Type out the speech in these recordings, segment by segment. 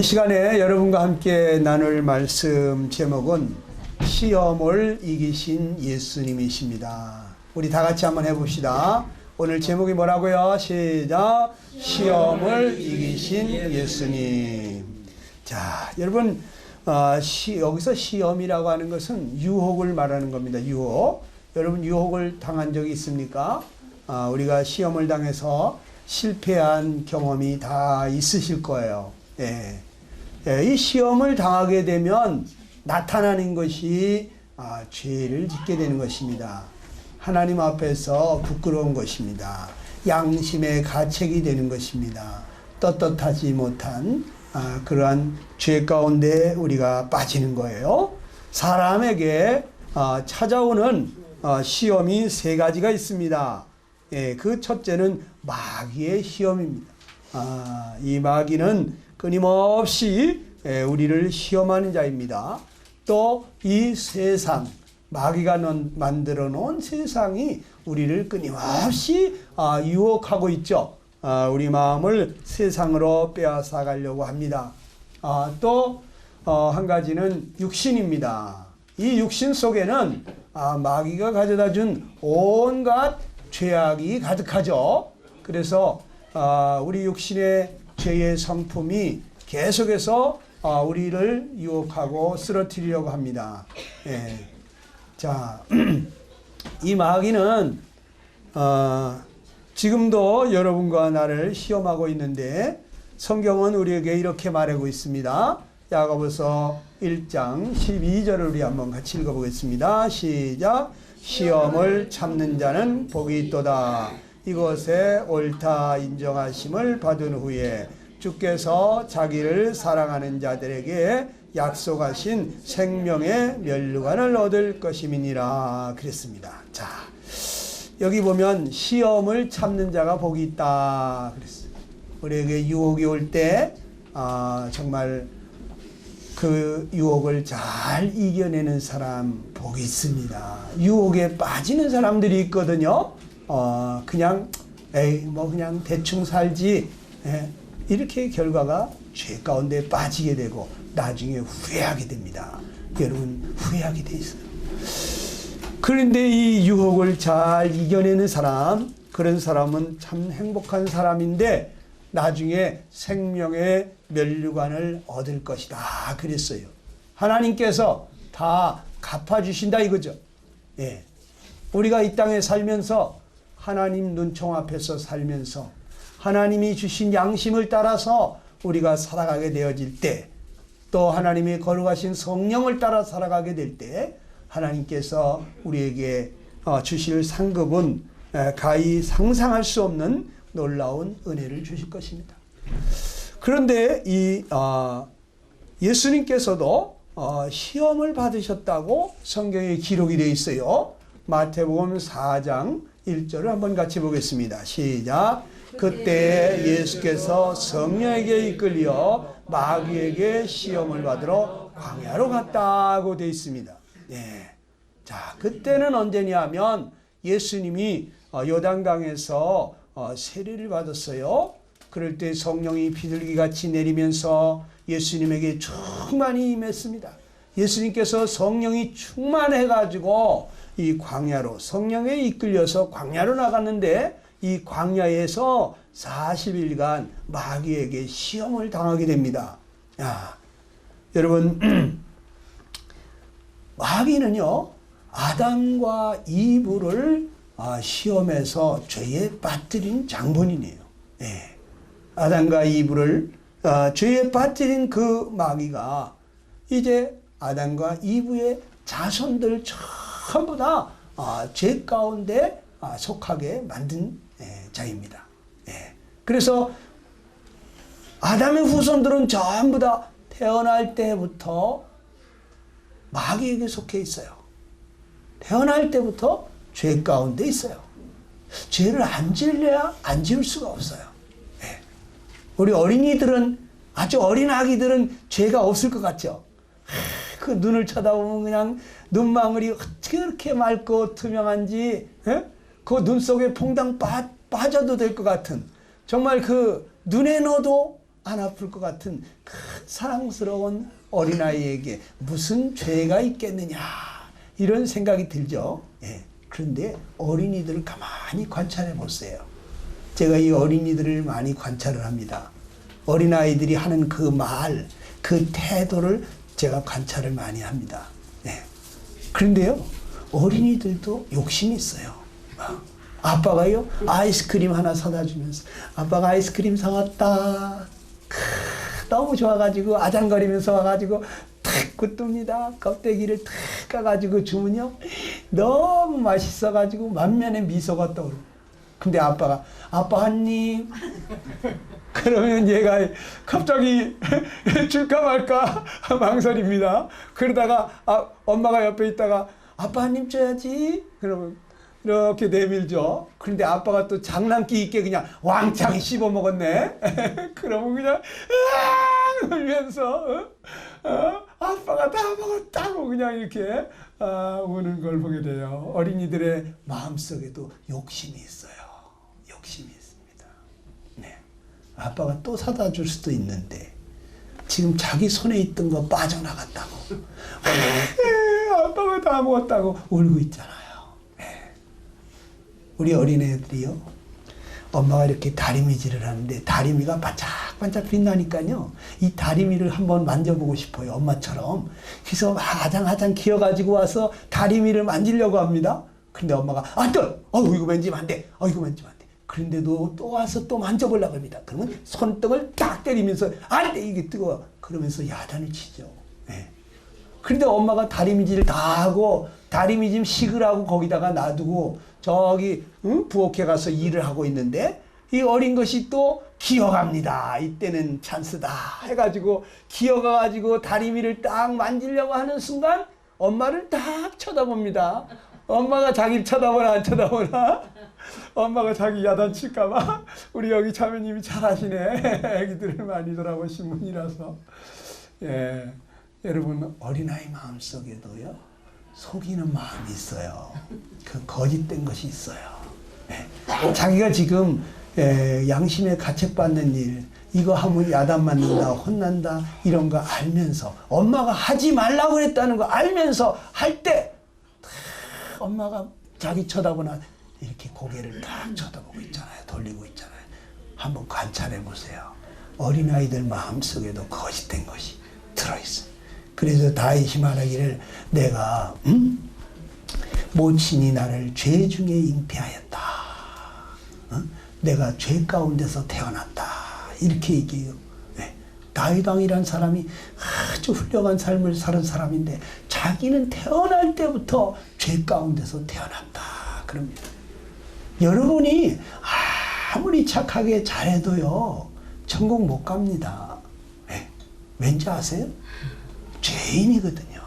시간에 여러분과 함께 나눌 말씀 제목은 시험을 이기신 예수님이십니다. 우리 다 같이 한번 해봅시다. 오늘 제목이 뭐라고요? 시작! 시험을 이기신 예수님. 자, 여러분, 여기서 시험이라고 하는 것은 유혹을 말하는 겁니다. 유혹. 여러분, 유혹을 당한 적이 있습니까? 우리가 시험을 당해서 실패한 경험이 다 있으실 거예요. 이 시험을 당하게 되면 나타나는 것이 죄를 짓게 되는 것입니다. 하나님 앞에서 부끄러운 것입니다. 양심의 가책이 되는 것입니다. 떳떳하지 못한 그러한 죄 가운데 우리가 빠지는 거예요. 사람에게 찾아오는 시험이 세 가지가 있습니다. 그 첫째는 마귀의 시험입니다. 이 마귀는 끊임없이 우리를 시험하는 자입니다. 또 이 세상, 마귀가 만들어 놓은 세상이 우리를 끊임없이 유혹하고 있죠. 우리 마음을 세상으로 빼앗아 가려고 합니다. 또 한 가지는 육신입니다. 이 육신 속에는 마귀가 가져다 준 온갖 죄악이 가득하죠. 그래서 우리 육신의 죄의 성품이 계속해서 우리를 유혹하고 쓰러뜨리려고 합니다. 자, 이 마귀는 지금도 여러분과 나를 시험하고 있는데 성경은 우리에게 이렇게 말하고 있습니다. 야고보서 1장 12절을 우리 한번 같이 읽어보겠습니다. 시작! 시험을 참는 자는 복이 있도다. 이것에 옳다 인정하심을 받은 후에 주께서 자기를 사랑하는 자들에게 약속하신 생명의 면류관을 얻을 것임이니라 그랬습니다. 자, 여기 보면 시험을 참는 자가 복이 있다 그랬어요. 우리에게 유혹이 올 때 정말 그 유혹을 잘 이겨내는 사람 복이 있습니다. 유혹에 빠지는 사람들이 있거든요. 그냥 그냥 대충 살지, 이렇게 결과가 죄 가운데 빠지게 되고 나중에 후회하게 됩니다. 여러분, 후회하게 돼 있어요. 그런데 이 유혹을 잘 이겨내는 사람, 그런 사람은 참 행복한 사람인데 나중에 생명의 면류관을 얻을 것이다 그랬어요. 하나님께서 다 갚아주신다 이거죠. 우리가 이 땅에 살면서 하나님 눈총 앞에서 살면서 하나님이 주신 양심을 따라서 우리가 살아가게 되어질 때, 또 하나님이 거룩하신 성령을 따라 살아가게 될 때 하나님께서 우리에게 주실 상급은 가히 상상할 수 없는 놀라운 은혜를 주실 것입니다. 그런데 이 예수님께서도 시험을 받으셨다고 성경에 기록이 되어 있어요. 마태복음 4장 1절을 한번 같이 보겠습니다. 시작! 그때 예수께서 성령에게 이끌려 마귀에게 시험을 받으러 광야로 갔다고 되어 있습니다. 자, 그때는 언제냐면 예수님이 요단강에서 세례를 받았어요. 그럴 때 성령이 비둘기같이 내리면서 예수님에게 충만히 임했습니다. 예수님께서 성령이 충만해가지고 이 광야로, 성령에 이끌려서 광야로 나갔는데 이 광야에서 40일간 마귀에게 시험을 당하게 됩니다. 여러분, 마귀는요, 아담과 이브를 시험에서 죄에 빠뜨린 장본인이에요. 아담과 이브를 죄에 빠뜨린 그 마귀가 이제 아담과 이브의 자손들 전부 다 죄 가운데 속하게 만든 자입니다. 그래서 아담의 후손들은 전부 다 태어날 때부터 마귀에게 속해 있어요. 태어날 때부터 죄 가운데 있어요. 죄를 안 지으려야 안 지을 수가 없어요. 우리 어린이들은, 아주 어린 아기들은 죄가 없을 것 같죠? 그 눈을 쳐다보면 그냥 눈망울이 어떻게 그렇게 맑고 투명한지, 그 눈 속에 퐁당 빠져도 될 것 같은, 정말 그 눈에 넣어도 안 아플 것 같은 큰 사랑스러운 어린아이에게 무슨 죄가 있겠느냐 이런 생각이 들죠. 예. 그런데 어린이들을 가만히 관찰해 보세요. 제가 이 어린이들을 많이 관찰을 합니다. 어린아이들이 하는 그 말, 그 태도를 제가 관찰을 많이 합니다. 예. 그런데요, 어린이들도 욕심이 있어요. 아빠가요, 아이스크림 하나 사다 주면서, 아빠가 아이스크림 사왔다. 너무 좋아가지고, 아장거리면서 와가지고, 탁 굿둡니다. 껍데기를 탁 까가지고 주면요, 너무 맛있어가지고, 만면에 미소가 떠오르고. 근데 아빠가, 아빠 한 입. 그러면 얘가 갑자기 줄까 말까 망설입니다. 그러다가 엄마가 옆에 있다가 아빠 한 입 줘야지. 그러면 이렇게 내밀죠. 그런데 아빠가 또 장난기 있게 그냥 왕창 씹어 먹었네. 그러면 그냥 으앙 울면서 아빠가 다 먹었다고 그냥 이렇게 우는 걸 보게 돼요. 어린이들의 마음속에도 욕심이 있어요. 욕심이 있습니다. 네. 아빠가 또 사다 줄 수도 있는데 지금 자기 손에 있던 거 빠져나갔다고 아빠가 다 먹었다고 울고 있잖아요. 네. 우리 어린애들이요, 엄마가 이렇게 다리미질을 하는데 다리미가 반짝반짝 빛나니까요, 이 다리미를 한번 만져보고 싶어요, 엄마처럼. 그래서 막 아장아장 기어가지고 와서 다리미를 만지려고 합니다. 근데 엄마가 이거 만지면 안 돼, 이거 만지면 안 돼. 그런데도 또 와서 또 만져보려고 합니다. 그러면 손등을 딱 때리면서 안 돼, 이게 뜨거워. 그러면서 야단을 치죠. 네. 그런데 엄마가 다리미질 다 하고 다리미짐 식으라고 거기다가 놔두고 저기 부엌에 가서 일을 하고 있는데 이 어린 것이 또 기어갑니다. 이때는 찬스다 해가지고 기어가가지고 다리미를 딱 만지려고 하는 순간 엄마를 딱 쳐다봅니다. 엄마가 자기를 쳐다보나 안 쳐다보나? 엄마가 자기 야단칠까봐? 우리 여기 자매님이 잘하시네. 애기들을 많이 돌아보신 분이라서. 예. 여러분, 어린아이 마음속에도요, 속이는 마음이 있어요. 그 거짓된 것이 있어요. 예. 자기가 지금 양심에 가책받는 일, 이거 하면 야단 맞는다, 혼난다, 이런 거 알면서, 엄마가 하지 말라고 그랬다는 거 알면서 할 때, 엄마가 자기 쳐다보나 이렇게 고개를 딱 쳐다보고 있잖아요. 돌리고 있잖아요. 한번 관찰해 보세요. 어린아이들 마음속에도 거짓된 것이 들어있어요. 그래서 다윗이 말하기를 내가 모친이 나를 죄 중에 잉태하였다. 내가 죄 가운데서 태어났다. 이렇게 얘기해요. 네. 다윗 왕이란 사람이 아주 훌륭한 삶을 사는 사람인데 자기는 태어날 때부터 죄 가운데서 태어났다. 그럽니다. 여러분이 아무리 착하게 잘해도요, 천국 못 갑니다. 네. 왠지 아세요? 죄인이거든요.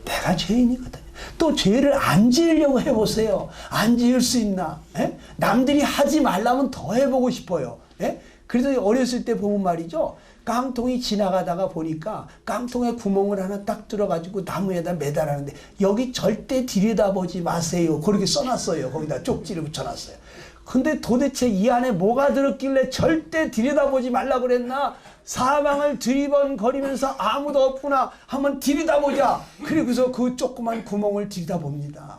내가 죄인이거든요. 또 죄를 안 지으려고 해보세요. 안 지을 수 있나? 에? 남들이 하지 말라면 더 해보고 싶어요. 에? 그래서 어렸을 때 보면 말이죠, 깡통이 지나가다가 보니까 깡통에 구멍을 하나 딱 뚫어가지고 나무에다 매달았는데 여기 절대 들여다보지 마세요. 그렇게 써놨어요. 거기다 쪽지를 붙여놨어요. 근데 도대체 이 안에 뭐가 들었길래 절대 들여다보지 말라 그랬나? 사방을 두리번거리면서 아무도 없구나 한번 들여다보자. 그리고서 그 조그만 구멍을 들여다봅니다.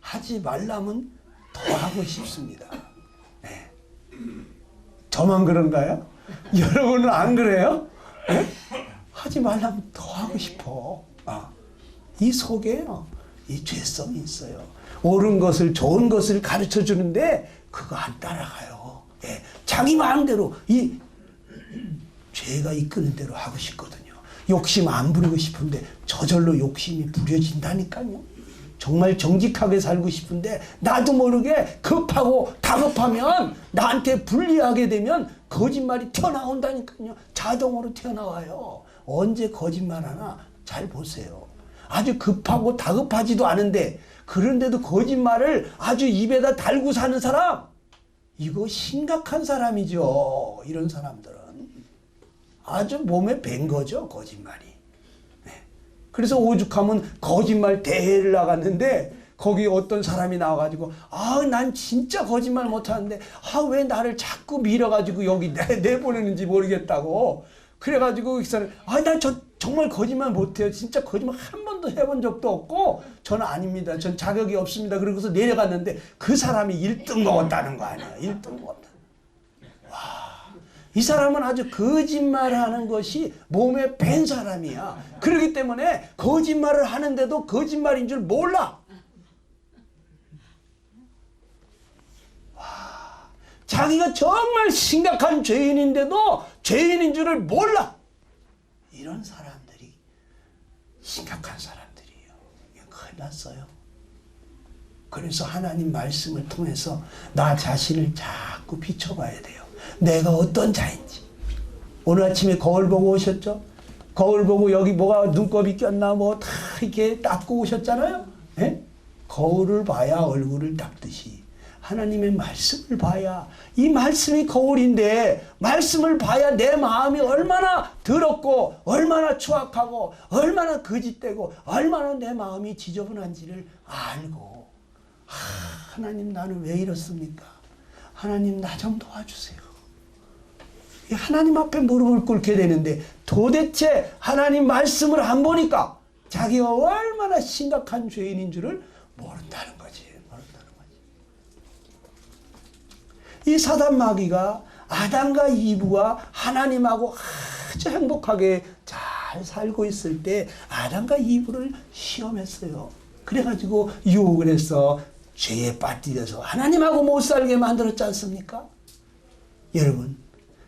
하지 말라면 더 하고 싶습니다. 네. 저만 그런가요? 여러분은 안 그래요? 네? 하지 말라면 더 하고 싶어. 이 속에요, 이 죄성이 있어요. 옳은 것을, 좋은 것을 가르쳐 주는데 그거 안 따라가요. 예. 자기 마음대로 이 죄가 이끄는 대로 하고 싶거든요. 욕심 안 부리고 싶은데 저절로 욕심이 부려진다니까요. 정말 정직하게 살고 싶은데 나도 모르게 급하고 다급하면 나한테 불리하게 되면 거짓말이 튀어나온다니까요. 자동으로 튀어나와요. 언제 거짓말하나 잘 보세요. 아주 급하고 다급하지도 않은데 그런데도 거짓말을 아주 입에다 달고 사는 사람, 이거 심각한 사람이죠. 이런 사람들은 아주 몸에 밴 거죠, 거짓말이. 네. 그래서 오죽하면 거짓말 대회를 나갔는데 거기 어떤 사람이 나와가지고 난 진짜 거짓말 못하는데 왜 나를 자꾸 밀어가지고 여기 내보내는지 모르겠다고. 그래가지고 이 사람 난 정말 거짓말 못해요. 진짜 거짓말 한 번도 해본 적도 없고 저는 아닙니다. 전 자격이 없습니다. 그러고서 내려갔는데 그 사람이 1등 먹었다는 거 아니에요. 1등 먹었다. 이 사람은 아주 거짓말하는 것이 몸에 밴 사람이야. 그렇기 때문에 거짓말을 하는데도 거짓말인 줄 몰라. 자기가 정말 심각한 죄인인데도 죄인인 줄을 몰라. 이런 사람들이 심각한 사람들이에요. 큰일 났어요. 그래서 하나님 말씀을 통해서 나 자신을 자꾸 비춰봐야 돼요. 내가 어떤 자인지. 오늘 아침에 거울 보고 오셨죠? 거울 보고 여기 뭐가 눈곱이 꼈나 뭐 다 이렇게 닦고 오셨잖아요. 예? 거울을 봐야 얼굴을 닦듯이 하나님의 말씀을 봐야, 이 말씀이 거울인데 말씀을 봐야 내 마음이 얼마나 더럽고 얼마나 추악하고 얼마나 거짓되고 얼마나 내 마음이 지저분한지를 알고, 하나님 나는 왜 이렇습니까? 하나님 나 좀 도와주세요. 하나님 앞에 무릎을 꿇게 되는데 도대체 하나님 말씀을 안 보니까 자기가 얼마나 심각한 죄인인 줄을 모른다는 거지. 이 사단 마귀가 아담과 이브가 하나님하고 아주 행복하게 잘 살고 있을 때 아담과 이브를 시험했어요. 그래가지고 유혹을 해서 죄에 빠뜨려서 하나님하고 못 살게 만들었지 않습니까? 여러분,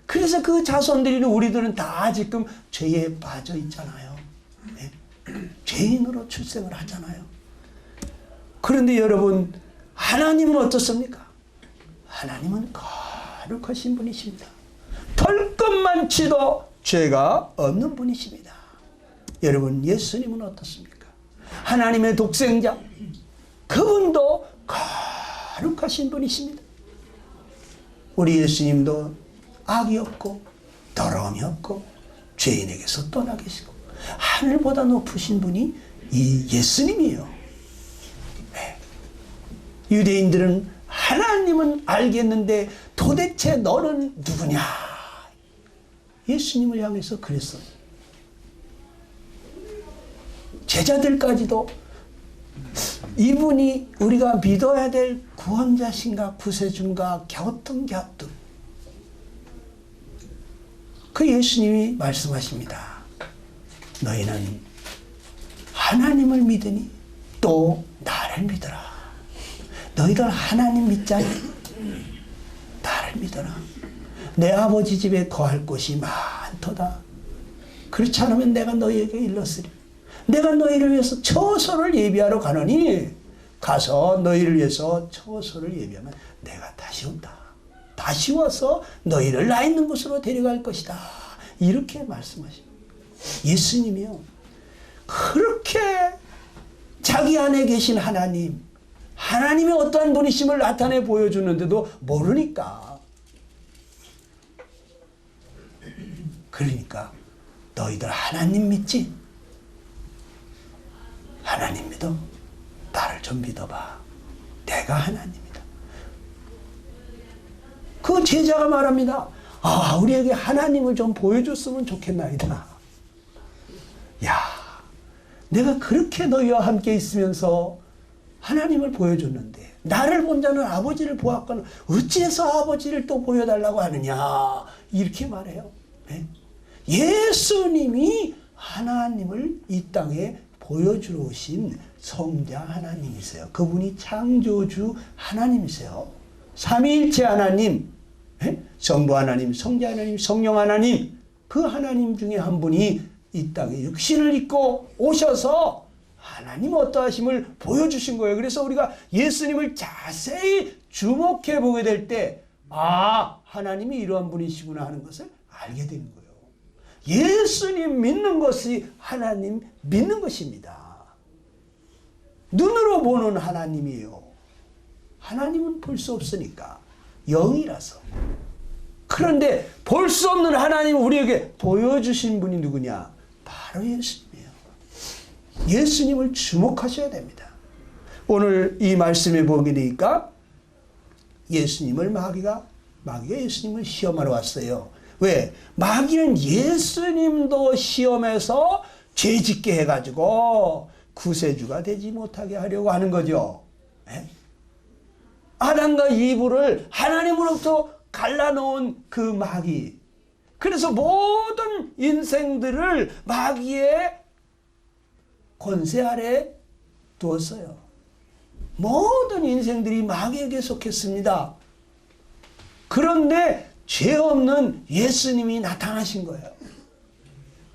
그래서 그 자손들이 우리들은 다 지금 죄에 빠져 있잖아요. 네? 죄인으로 출생을 하잖아요. 그런데 여러분, 하나님은 어떻습니까? 하나님은 거룩하신 분이십니다. 털끝만치도 죄가 없는 분이십니다. 여러분, 예수님은 어떻습니까? 하나님의 독생자, 그분도 거룩하신 분이십니다. 우리 예수님도 악이 없고 더러움이 없고 죄인에게서 떠나 계시고 하늘보다 높으신 분이 이 예수님이에요. 네. 유대인들은 하나님은 알겠는데 도대체 너는 누구냐? 예수님을 향해서 그랬어요. 제자들까지도 이분이 우리가 믿어야 될 구원자신가 구세주인가 갸우뚱갸우뚱. 그 예수님이 말씀하십니다. 너희는 하나님을 믿으니 또 나를 믿어라. 너희들 하나님 믿자니 나를 믿어라. 내 아버지 집에 거할 곳이 많도다. 그렇지 않으면 내가 너희에게 일렀으리. 내가 너희를 위해서 처소를 예비하러 가노니 가서 너희를 위해서 처소를 예비하면 내가 다시 온다. 다시 와서 너희를 나 있는 곳으로 데려갈 것이다. 이렇게 말씀하십니다. 예수님이요, 그렇게 자기 안에 계신 하나님, 하나님의 어떠한 분이심을 나타내 보여주는데도 모르니까. 그러니까 너희들 하나님 믿지? 하나님 믿어? 나를 좀 믿어봐. 내가 하나님이다. 그 제자가 말합니다. 우리에게 하나님을 좀 보여줬으면 좋겠나이다. 야, 내가 그렇게 너희와 함께 있으면서 하나님을 보여줬는데 나를 본 자는 아버지를 보았거늘 어찌해서 아버지를 또 보여달라고 하느냐, 이렇게 말해요. 네? 예수님이 하나님을 이 땅에 보여주러 오신 성자 하나님이세요. 그분이 창조주 하나님이세요. 삼위일체 하나님, 성부 하나님, 성자 하나님, 성령 하나님, 그 하나님 중에 한 분이 이 땅에 육신을 입고 오셔서 하나님 어떠하심을 보여주신 거예요. 그래서 우리가 예수님을 자세히 주목해 보게 될 때, 하나님이 이러한 분이시구나 하는 것을 알게 되는 거예요. 예수님 믿는 것이 하나님 믿는 것입니다. 눈으로 보는 하나님이에요. 하나님은 볼 수 없으니까, 영이라서. 그런데 볼 수 없는 하나님을 우리에게 보여주신 분이 누구냐? 바로 예수님이에요. 예수님을 주목하셔야 됩니다. 오늘 이 말씀에 보게 되니까 예수님을 마귀가 예수님을 시험하러 왔어요. 왜? 마귀는 예수님도 시험해서 죄짓게 해가지고 구세주가 되지 못하게 하려고 하는 거죠. 에? 아담과 이브를 하나님으로부터 갈라놓은 그 마귀. 그래서 모든 인생들을 마귀의 권세 아래 두었어요. 모든 인생들이 마귀에게 속했습니다. 그런데 죄 없는 예수님이 나타나신 거예요.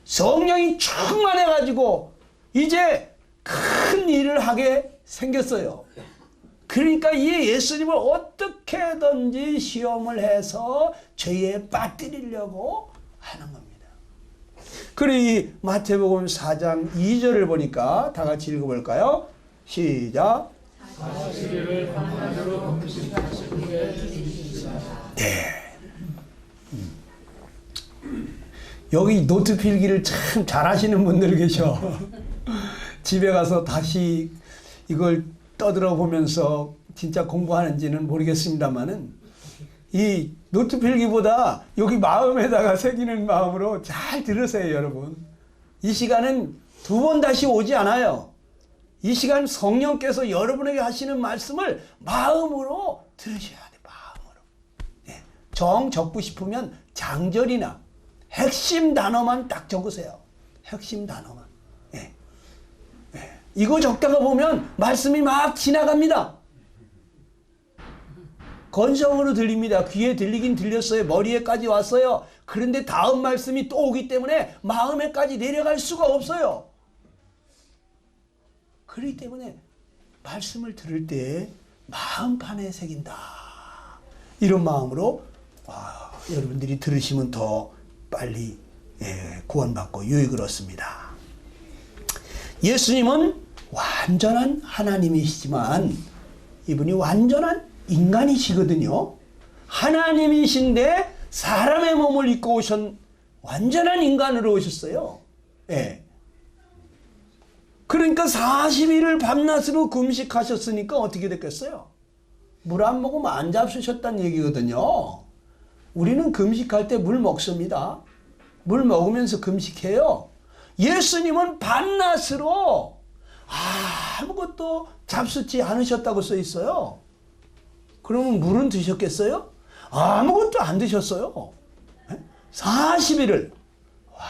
성령이 충만해가지고 이제 큰 일을 하게 생겼어요. 그러니까 이 예수님을 어떻게든지 시험을 해서 죄에 빠뜨리려고 하는 겁니다. 그리고 이 마태복음 4장 2절을 보니까 다 같이 읽어볼까요? 시작. 네. 여기 노트 필기를 참 잘하시는 분들 계셔. 집에 가서 다시 이걸 떠들어 보면서 진짜 공부하는지는 모르겠습니다만은 이 노트 필기보다 여기 마음에다가 새기는 마음으로 잘 들으세요, 여러분. 이 시간은 두 번 다시 오지 않아요. 이 시간 성령께서 여러분에게 하시는 말씀을 마음으로 들으셔야 돼, 마음으로. 네. 정 적고 싶으면 장절이나 핵심 단어만 딱 적으세요. 핵심 단어만. 네. 네. 이거 적다가 보면 말씀이 막 지나갑니다. 건성으로 들립니다. 귀에 들리긴 들렸어요. 머리에까지 왔어요. 그런데 다음 말씀이 또 오기 때문에 마음에까지 내려갈 수가 없어요. 그렇기 때문에 말씀을 들을 때 마음판에 새긴다. 이런 마음으로 여러분들이 들으시면 더 빨리 구원받고 유익을 얻습니다. 예수님은 완전한 하나님이시지만 이분이 완전한 인간이시거든요. 하나님이신데 사람의 몸을 입고 오신 완전한 인간으로 오셨어요. 예. 그러니까 40일을 밤낮으로 금식하셨으니까 어떻게 됐겠어요? 물 안 먹으면 안 잡수셨다는 얘기거든요. 우리는 금식할 때 물 먹습니다. 물 먹으면서 금식해요. 예수님은 밤낮으로 아무것도 잡수지 않으셨다고 써 있어요. 그러면 물은 드셨겠어요? 아무것도 안 드셨어요. 40일을. 와,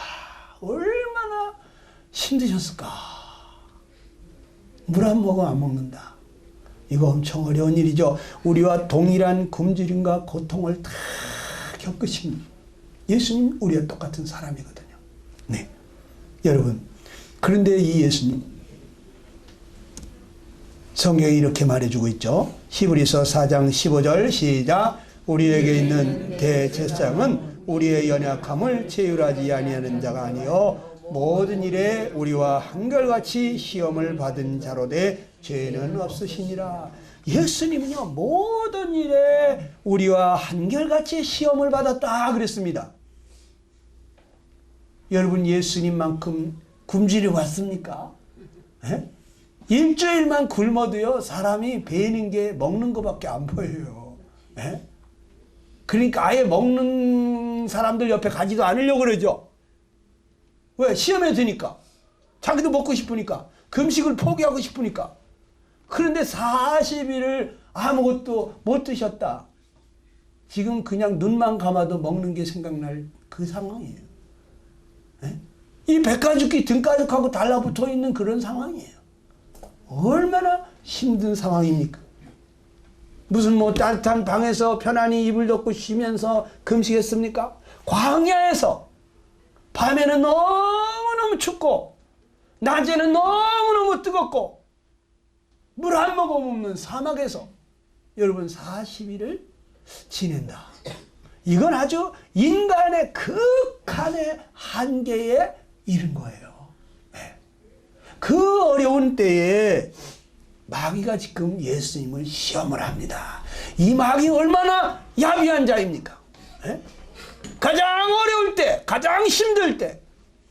얼마나 힘드셨을까. 물 안 먹으면 안 먹는다. 이거 엄청 어려운 일이죠. 우리와 동일한 굶주림과 고통을 다 겪으신 예수님, 우리와 똑같은 사람이거든요. 네, 여러분, 그런데 이 예수님 성경이 이렇게 말해주고 있죠. 히브리서 4장 15절 시작. 우리에게 있는 대제사장은 우리의 연약함을 체휼하지 아니하는 자가 아니요 모든 일에 우리와 한결같이 시험을 받은 자로되 죄는 없으시니라. 예수님은요 모든 일에 우리와 한결같이 시험을 받았다 그랬습니다. 여러분 예수님만큼 굶주려 왔습니까? 에? 일주일만 굶어도요 사람이 배이는 게 먹는 것밖에 안 보여요. 에? 그러니까 아예 먹는 사람들 옆에 가지도 않으려고 그러죠. 왜? 시험에 드니까. 자기도 먹고 싶으니까. 금식을 포기하고 싶으니까. 그런데 40일을 아무것도 못 드셨다. 지금 그냥 눈만 감아도 먹는 게 생각날 그 상황이에요. 에? 이 백가죽이 등가죽하고 달라붙어 있는 그런 상황이에요. 얼마나 힘든 상황입니까? 무슨 뭐 따뜻한 방에서 편안히 이불 덮고 쉬면서 금식했습니까? 광야에서 밤에는 너무너무 춥고 낮에는 너무너무 뜨겁고 물 한 모금 없는 사막에서 여러분 40일을 지낸다. 이건 아주 인간의 극한의 한계에 이른 거예요. 네. 그 어려운 때에 마귀가 지금 예수님을 시험을 합니다. 이 마귀 얼마나 야비한 자입니까? 네? 가장 어려울 때, 가장 힘들 때,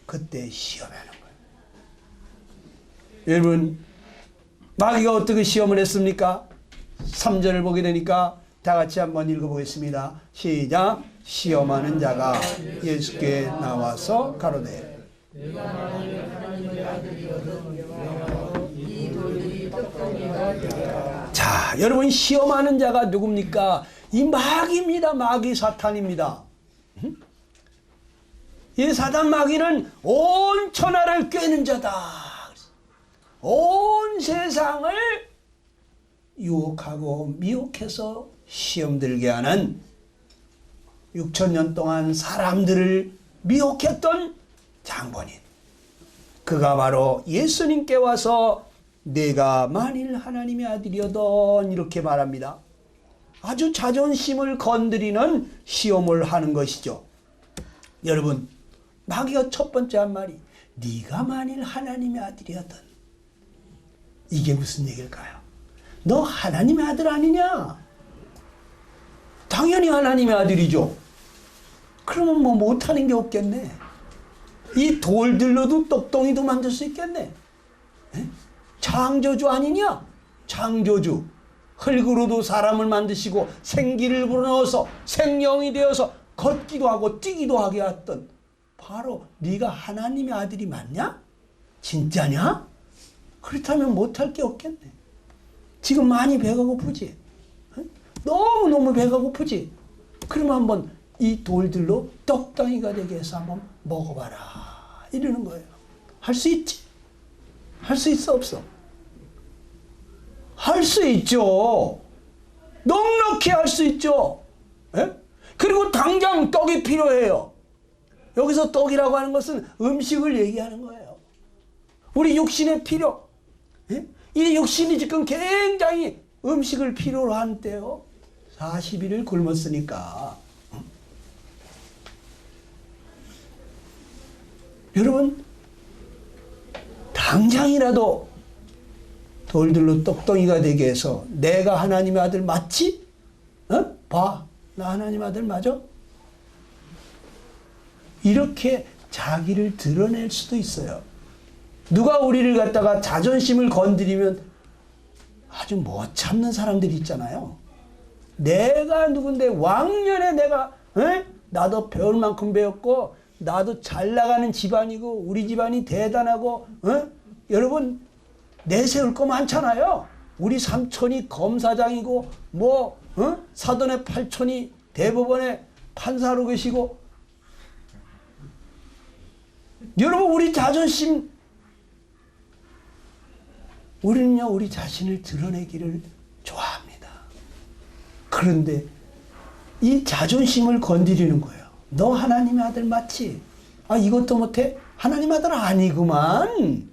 그때 시험하는 거예요. 여러분, 마귀가 어떻게 시험을 했습니까? 3절을 보게 되니까 다 같이 한번 읽어보겠습니다. 시작. 시험하는 자가 예수께 나와서 가로되 자, 여러분 시험하는 자가 누굽니까? 이 마귀입니다. 마귀 사탄입니다. 이 사단 마귀는 온 천하를 꿰는 자다. 온 세상을 유혹하고 미혹해서 시험 들게 하는 6,000년 동안 사람들을 미혹했던 장본인. 그가 바로 예수님께 와서 내가 만일 하나님의 아들이어던 이렇게 말합니다. 아주 자존심을 건드리는 시험을 하는 것이죠. 여러분, 마귀가 첫 번째 한 말이 네가 만일 하나님의 아들이었던, 이게 무슨 얘기일까요? 너 하나님의 아들 아니냐? 당연히 하나님의 아들이죠. 그러면 뭐 못하는 게 없겠네. 이 돌들로도 똑덩이도 만들 수 있겠네. 에? 창조주 아니냐? 창조주. 흙으로도 사람을 만드시고 생기를 불어넣어서 생명이 되어서 걷기도 하고 뛰기도 하게 했던 바로 네가 하나님의 아들이 맞냐? 진짜냐? 그렇다면 못할 게 없겠네. 지금 많이 배가 고프지? 너무너무 배가 고프지? 그럼 한번 이 돌들로 떡덩이가 되게 해서 한번 먹어봐라 이러는 거예요. 할 수 있지? 할 수 있어 없어? 할 수 있죠. 넉넉히 할 수 있죠. 에? 그리고 당장 떡이 필요해요. 여기서 떡이라고 하는 것은 음식을 얘기하는 거예요. 우리 육신의 필요. 에? 이 육신이 지금 굉장히 음식을 필요로 한때요. 40일을 굶었으니까. 여러분, 당장이라도 돌들로 떡덩이가 되게 해서 내가 하나님의 아들 맞지? 어? 봐, 나 하나님 아들 맞아? 이렇게 자기를 드러낼 수도 있어요. 누가 우리를 갖다가 자존심을 건드리면 아주 못 참는 사람들이 있잖아요. 내가 누군데 왕년에 내가 나도 배울 만큼 배웠고 나도 잘 나가는 집안이고 우리 집안이 대단하고 여러분 내세울 거 많잖아요. 우리 삼촌이 검사장이고 뭐 사돈의 팔촌이 대법원에 판사로 계시고. 여러분 우리 자존심, 우리는요 우리 자신을 드러내기를 좋아합니다. 그런데 이 자존심을 건드리는 거예요. 너 하나님의 아들 맞지? 아 이것도 못해? 하나님 아들 아니구만.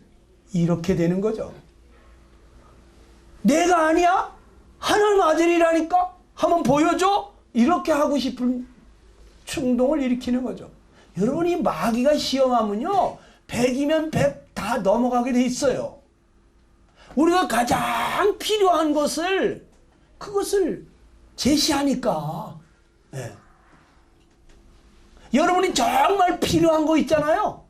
이렇게 되는 거죠. 내가 아니야? 하나님 아들이라니까? 한번 보여줘? 이렇게 하고 싶은 충동을 일으키는 거죠. 여러분 이 마귀가 시험하면요 100이면 100 다 넘어가게 돼 있어요. 우리가 가장 필요한 것을 그것을 제시하니까. 네. 여러분이 정말 필요한 거 있잖아요.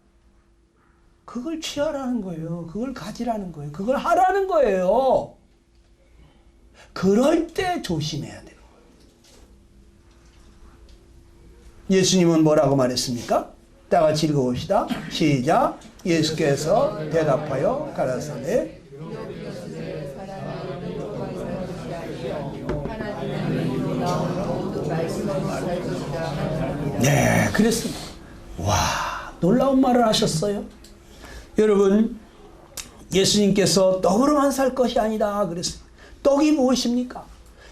그걸 취하라는 거예요. 그걸 가지라는 거예요. 그걸 하라는 거예요. 그럴 때 조심해야 되는 거예요. 예수님은 뭐라고 말했습니까? 다 같이 읽어봅시다. 시작. 예수께서 대답하여 가라사대 네, 그랬습니다. 와, 놀라운 말을 하셨어요. 여러분, 예수님께서 떡으로만 살 것이 아니다 그랬습니다. 떡이 무엇입니까?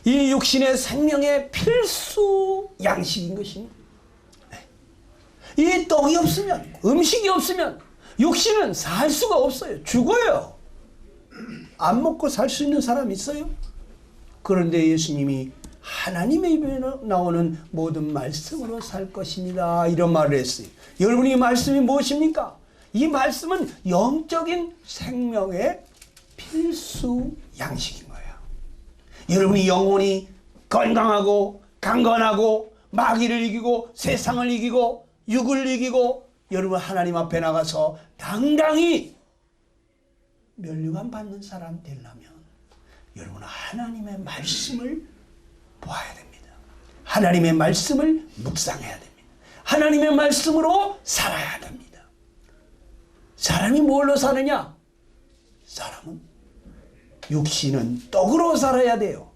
이 육신의 생명의 필수 양식인 것입니다. 이 떡이 없으면, 음식이 없으면 육신은 살 수가 없어요. 죽어요. 안 먹고 살 수 있는 사람 있어요? 그런데 예수님이 하나님의 입에 나오는 모든 말씀으로 살 것입니다. 이런 말을 했어요. 여러분 이 말씀이 무엇입니까? 이 말씀은 영적인 생명의 필수 양식인 거예요. 여러분이 영혼이 건강하고 강건하고 마귀를 이기고 세상을 이기고 육을 이기고 여러분 하나님 앞에 나가서 당당히 면류관 받는 사람 되려면 여러분 하나님의 말씀을 보아야 됩니다. 하나님의 말씀을 묵상해야 됩니다. 하나님의 말씀으로 살아야 됩니다. 사람이 뭘로 사느냐? 사람은 육신은 떡으로 살아야 돼요.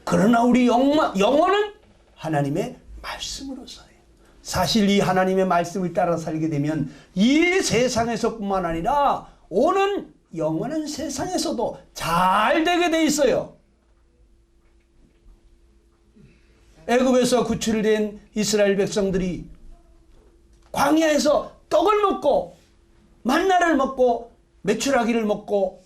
그러나 우리 영혼은 하나님의 말씀으로 살아요. 사실 이 하나님의 말씀을 따라 살게 되면 이 세상에서뿐만 아니라 오는 영원한 세상에서도 잘 되게 돼 있어요. 애굽에서 구출된 이스라엘 백성들이 광야에서 떡을 먹고 만나를 먹고 메추라기를 먹고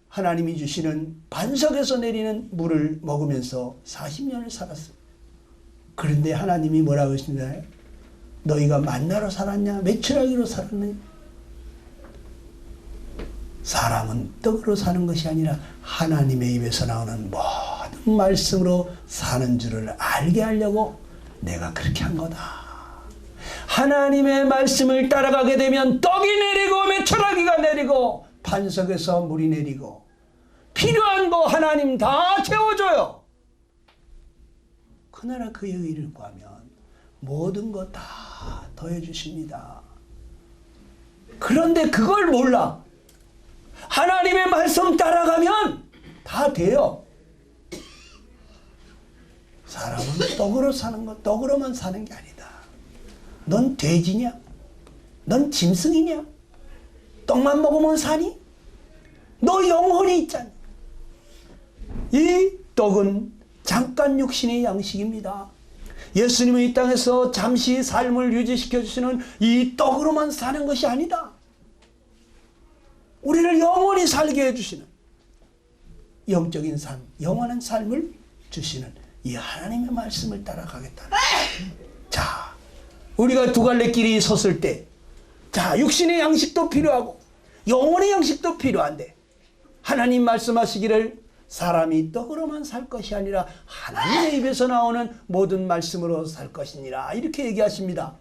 하나님이 주시는 반석에서 내리는 물을 먹으면서 40년을 살았습니다. 그런데 하나님이 뭐라고 하시나요? 너희가 만나로 살았냐? 메추라기로 살았느냐? 사람은 떡으로 사는 것이 아니라 하나님의 입에서 나오는 모든 말씀으로 사는 줄을 알게 하려고 내가 그렇게 한 거다. 하나님의 말씀을 따라가게 되면 떡이 내리고 메추라기가 내리고 반석에서 물이 내리고 필요한 거 하나님 다 채워줘요. 그나라 그의 의를 구하면 모든 거 다 더해 주십니다. 그런데 그걸 몰라. 하나님의 말씀 따라가면 다 돼요. 사람은 떡으로 사는 것, 떡으로만 사는 게 아니다. 넌 돼지냐? 넌 짐승이냐? 떡만 먹으면 사니? 너 영혼이 있잖아. 이 떡은 잠깐 육신의 양식입니다. 예수님은 이 땅에서 잠시 삶을 유지시켜 주시는 이 떡으로만 사는 것이 아니다. 우리를 영원히 살게 해주시는 영적인 삶, 영원한 삶을 주시는 이 하나님의 말씀을 따라가겠다. 자, 우리가 두 갈래 길이 섰을 때, 자, 육신의 양식도 필요하고 영혼의 양식도 필요한데 하나님 말씀하시기를 사람이 떡으로만 살 것이 아니라 하나님의 입에서 나오는 모든 말씀으로 살 것이니라 이렇게 얘기하십니다.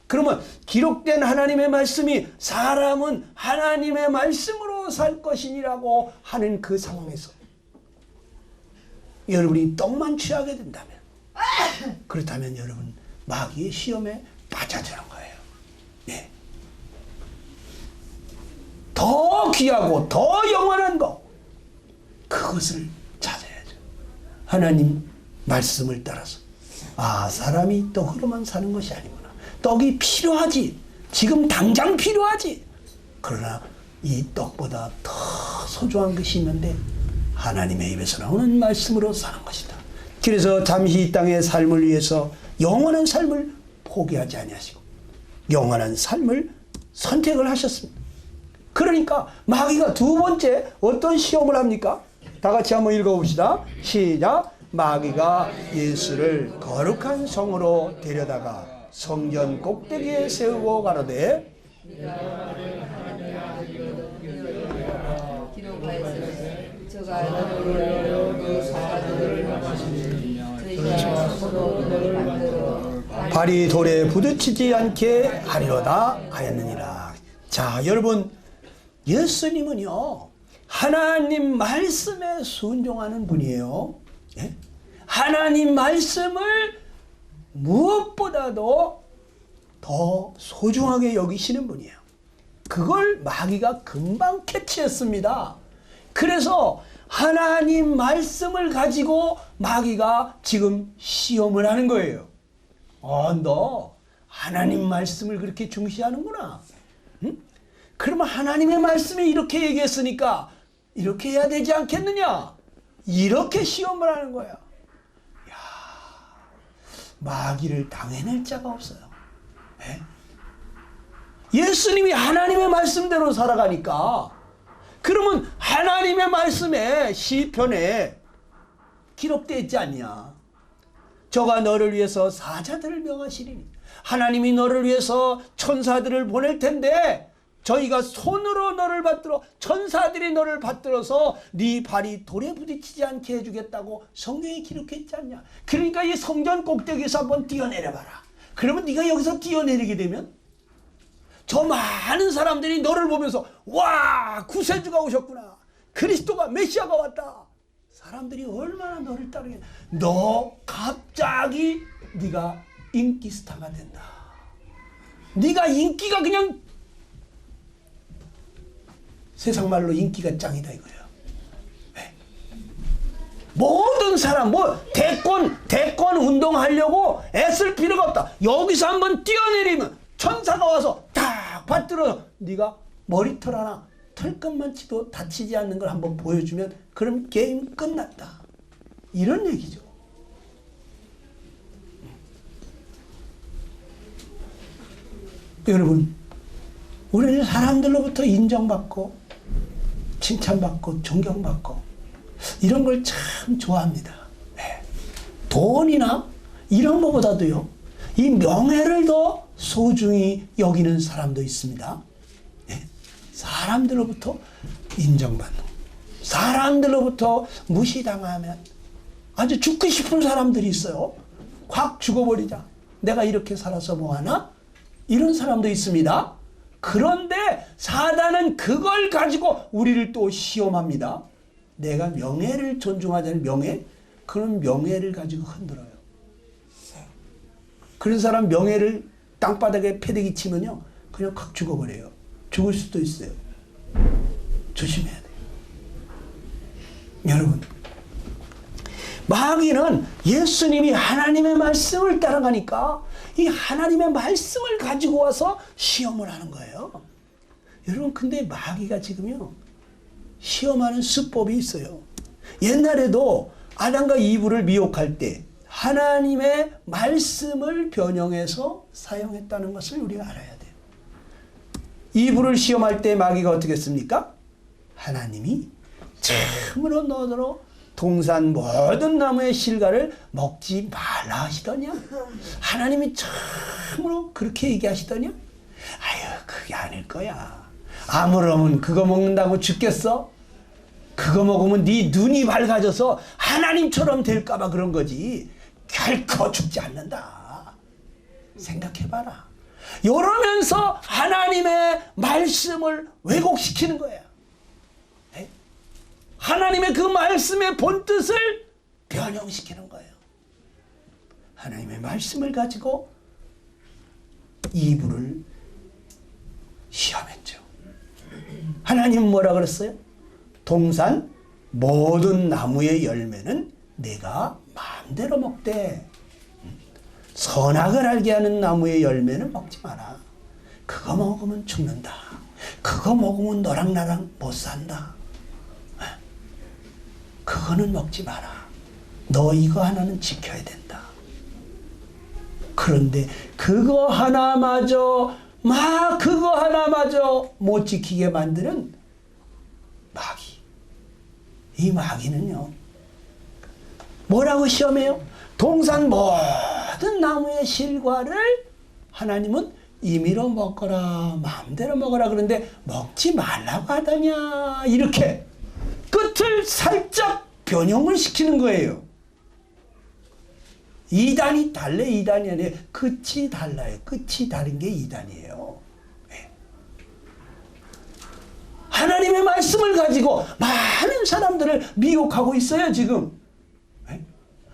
그러면 기록된 하나님의 말씀이 사람은 하나님의 말씀으로 살 것이니라고 하는 그 상황에서 여러분이 떡만 취하게 된다면 그렇다면 여러분 마귀의 시험에 빠져드는 거예요. 네. 더 귀하고 더 영원한 거 그것을 찾아야죠. 하나님 말씀을 따라서 아 사람이 떡으로만 사는 것이 아니구나. 떡이 필요하지. 지금 당장 필요하지. 그러나 이 떡보다 더 소중한 것이 있는데 하나님의 입에서 나오는 말씀으로 사는 것이다. 그래서 잠시 이 땅의 삶을 위해서 영원한 삶을 포기하지 아니하시고 영원한 삶을 선택을 하셨습니다. 그러니까 마귀가 두 번째 어떤 시험을 합니까? 다 같이 한번 읽어봅시다. 시작. 마귀가 예수를 거룩한 성으로 데려다가 성전 꼭대기에 세우고 가로되 발이 돌에 부딪히지 않게 하리로다 하였느니라. 자, 여러분 예수님은요 하나님 말씀에 순종하는 분이에요. 예? 하나님 말씀을 무엇보다도 더 소중하게 여기시는 분이에요. 그걸 마귀가 금방 캐치했습니다. 그래서 하나님 말씀을 가지고 마귀가 지금 시험을 하는 거예요. 너 하나님 말씀을 그렇게 중시하는구나. 응? 그러면 하나님의 말씀에 이렇게 얘기했으니까 이렇게 해야 되지 않겠느냐? 이렇게 시험을 하는 거야. 야, 마귀를 당해낼 자가 없어요. 네? 예수님이 하나님의 말씀대로 살아가니까 그러면 하나님의 말씀에 시편에 기록되어 있지 않냐? 저가 너를 위해서 사자들을 명하시리니 하나님이 너를 위해서 천사들을 보낼 텐데 저희가 손으로 너를 받들어 천사들이 너를 받들어서 네 발이 돌에 부딪히지 않게 해주겠다고 성경에 기록해 있지 않냐? 그러니까 이 성전 꼭대기에서 한번 뛰어내려봐라. 그러면 네가 여기서 뛰어내리게 되면 저 많은 사람들이 너를 보면서 와, 구세주가 오셨구나. 그리스도가 메시아가 왔다. 사람들이 얼마나 너를 따르게. 너 갑자기 네가 인기 스타가 된다. 네가 인기가 그냥 세상 말로 인기가 짱이다 이거예요. 왜? 모든 사람 뭐 대권 운동하려고 애쓸 필요가 없다. 여기서 한번 뛰어내리면 천사가 와서 딱 받들어 네가 머리털 하나 털끝만치도 다치지 않는 걸 한번 보여주면 그럼 게임 끝났다. 이런 얘기죠. 여러분, 우리는 사람들로부터 인정받고 칭찬받고 존경받고 이런 걸 참 좋아합니다. 네. 돈이나 이런 것보다도요, 이 명예를 더 소중히 여기는 사람도 있습니다. 네. 사람들로부터 인정받는, 사람들로부터 무시당하면 아주 죽고 싶은 사람들이 있어요. 확 죽어버리자. 내가 이렇게 살아서 뭐하나? 이런 사람도 있습니다. 그런데 사단은 그걸 가지고 우리를 또 시험합니다. 내가 명예를 존중하자는 명예, 그런 명예를 가지고 흔들어요. 그런 사람 명예를 땅바닥에 패대기 치면요, 그냥 확 죽어버려요. 죽을 수도 있어요. 조심해야 돼요. 여러분, 마귀는 예수님이 하나님의 말씀을 따라가니까 이 하나님의 말씀을 가지고 와서 시험을 하는 거예요. 여러분, 근데 마귀가 지금요, 시험하는 수법이 있어요. 옛날에도 아담과 이브를 미혹할 때 하나님의 말씀을 변형해서 사용했다는 것을 우리가 알아야 돼요. 이브를 시험할 때 마귀가 어떻게 했습니까? 하나님이 참으로 너더러 동산 모든 나무의 실과를 먹지 말라 하시더냐? 하나님이 참으로 그렇게 얘기하시더냐? 아유, 그게 아닐 거야. 아무러면 그거 먹는다고 죽겠어? 그거 먹으면 네 눈이 밝아져서 하나님처럼 될까봐 그런 거지. 결코 죽지 않는다. 생각해봐라. 이러면서 하나님의 말씀을 왜곡시키는 거야. 하나님의 그 말씀의 본뜻을 변형시키는 거예요. 하나님의 말씀을 가지고 이브를 시험했죠. 하나님은 뭐라 그랬어요? 동산 모든 나무의 열매는 내가 마음대로 먹되 선악을 알게 하는 나무의 열매는 먹지 마라. 그거 먹으면 죽는다. 그거 먹으면 너랑 나랑 못 산다. 그거는 먹지 마라. 너 이거 하나는 지켜야 된다. 그런데 그거 하나마저 못 지키게 만드는 마귀. 이 마귀는요, 뭐라고 시험해요? 동산 모든 나무의 실과를 하나님은 임의로 먹거라, 마음대로 먹어라. 그런데 먹지 말라고 하더냐. 이렇게 끝을 살짝 변형을 시키는 거예요. 이단이 달래. 이단이 아니에요. 끝이 달라요. 끝이 다른 게 이단이에요. 네. 하나님의 말씀을 가지고 많은 사람들을 미혹하고 있어요, 지금. 네.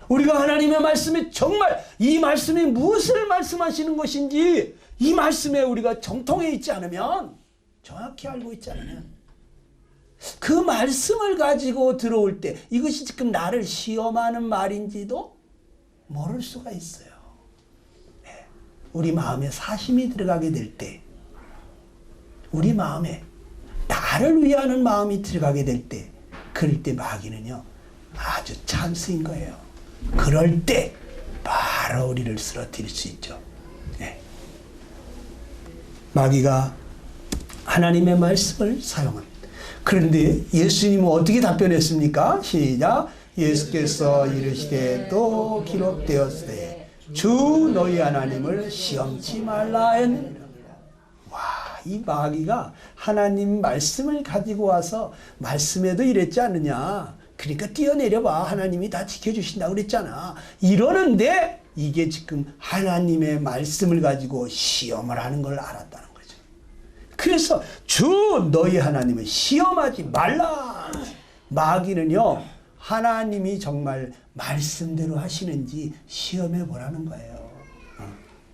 우리가 하나님의 말씀에 정말 이 말씀이 무엇을 말씀하시는 것인지 이 말씀에 우리가 정통해 있지 않으면, 정확히 알고 있지 않으면, 그 말씀을 가지고 들어올 때 이것이 지금 나를 시험하는 말인지도 모를 수가 있어요. 네. 우리 마음에 사심이 들어가게 될 때, 우리 마음에 나를 위하는 마음이 들어가게 될 때, 그럴 때 마귀는요, 아주 찬스인 거예요. 그럴 때 바로 우리를 쓰러뜨릴 수 있죠. 네. 마귀가 하나님의 말씀을 사용합니다. 그런데 예수님은 어떻게 답변했습니까? 시작. 예수께서 이르시되 또 기록되었으되 주 너희 하나님을 시험치 말라 했느니라. 와, 이 마귀가 하나님 말씀을 가지고 와서 말씀에도 이랬지 않느냐. 그러니까 뛰어내려봐. 하나님이 다 지켜주신다고 그랬잖아. 이러는데 이게 지금 하나님의 말씀을 가지고 시험을 하는 걸 알았다는 거죠. 그래서 주 너희 하나님을 시험하지 말라. 마귀는요, 하나님이 정말 말씀대로 하시는지 시험해 보라는 거예요.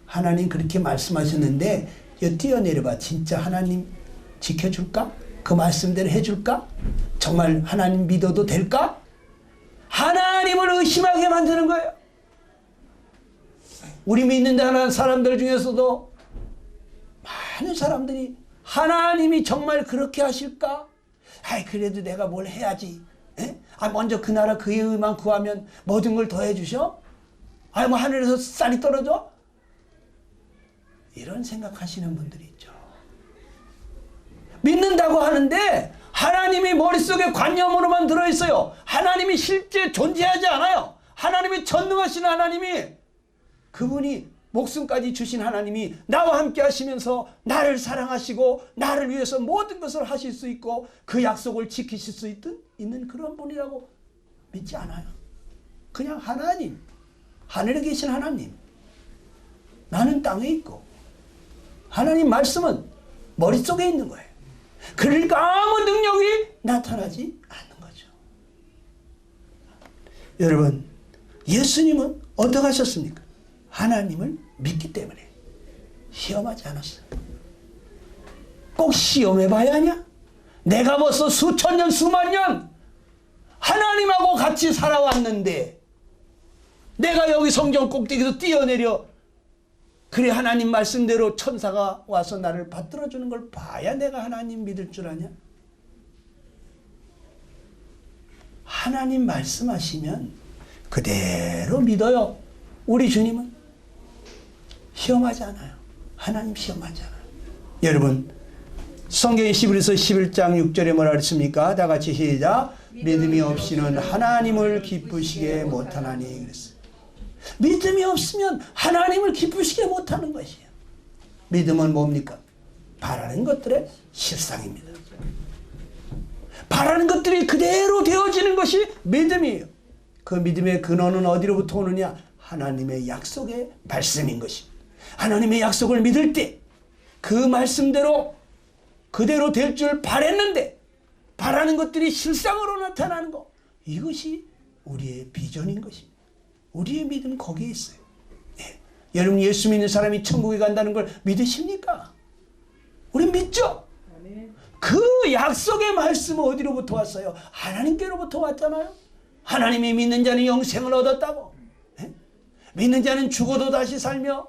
하나님 그렇게 말씀하셨는데 뛰어내려봐. 진짜 하나님 지켜줄까? 그 말씀대로 해줄까? 정말 하나님 믿어도 될까? 하나님을 의심하게 만드는 거예요. 우리 믿는다는 사람들 중에서도 많은 사람들이 하나님이 정말 그렇게 하실까? 아이, 그래도 내가 뭘 해야지. 먼저 그 나라 그의 의만 구하면 모든 걸 더해 주셔? 뭐 하늘에서 쌀이 떨어져? 이런 생각하시는 분들이 있죠. 믿는다고 하는데 하나님이 머릿속에 관념으로만 들어있어요. 하나님이 실제 존재하지 않아요. 하나님이 전능하신 하나님이, 그분이 목숨까지 주신 하나님이 나와 함께 하시면서 나를 사랑하시고 나를 위해서 모든 것을 하실 수 있고 그 약속을 지키실 수 있는 그런 분이라고 믿지 않아요. 그냥 하나님, 하늘에 계신 하나님, 나는 땅에 있고 하나님 말씀은 머릿속에 있는 거예요. 그러니까 아무 능력이 나타나지 않는 거죠. 여러분, 예수님은 어떻게 하셨습니까? 하나님을 믿기 때문에 시험하지 않았어요. 꼭 시험해봐야 하냐? 내가 벌써 수천 년 수만 년 하나님하고 같이 살아왔는데 내가 여기 성경 꼭대기에서 뛰어내려 그래 하나님 말씀대로 천사가 와서 나를 받들어주는 걸 봐야 내가 하나님 믿을 줄 아냐? 하나님 말씀하시면 그대로 믿어요. 우리 주님은 시험하지 않아요. 하나님 시험하지 않아요. 여러분, 성경의 히브리서 11장 6절에 뭐라 그랬습니까? 다 같이 시작. 믿음이 없이는 하나님을 기쁘시게 못하나니 그랬어요. 믿음이 없으면 하나님을 기쁘시게 못하는 것이에요. 믿음은 뭡니까? 바라는 것들의 실상입니다. 바라는 것들이 그대로 되어지는 것이 믿음이에요. 그 믿음의 근원은 어디로부터 오느냐? 하나님의 약속의 말씀인 것입니다. 하나님의 약속을 믿을 때 그 말씀대로 그대로 될 줄 바랬는데 바라는 것들이 실상으로 나타나는 것, 이것이 우리의 비전인 것입니다. 우리의 믿음은 거기에 있어요. 예. 여러분, 예수 믿는 사람이 천국에 간다는 걸 믿으십니까? 우린 믿죠? 그 약속의 말씀은 어디로부터 왔어요? 하나님께로부터 왔잖아요. 하나님이 믿는 자는 영생을 얻었다고. 예? 믿는 자는 죽어도 다시 살며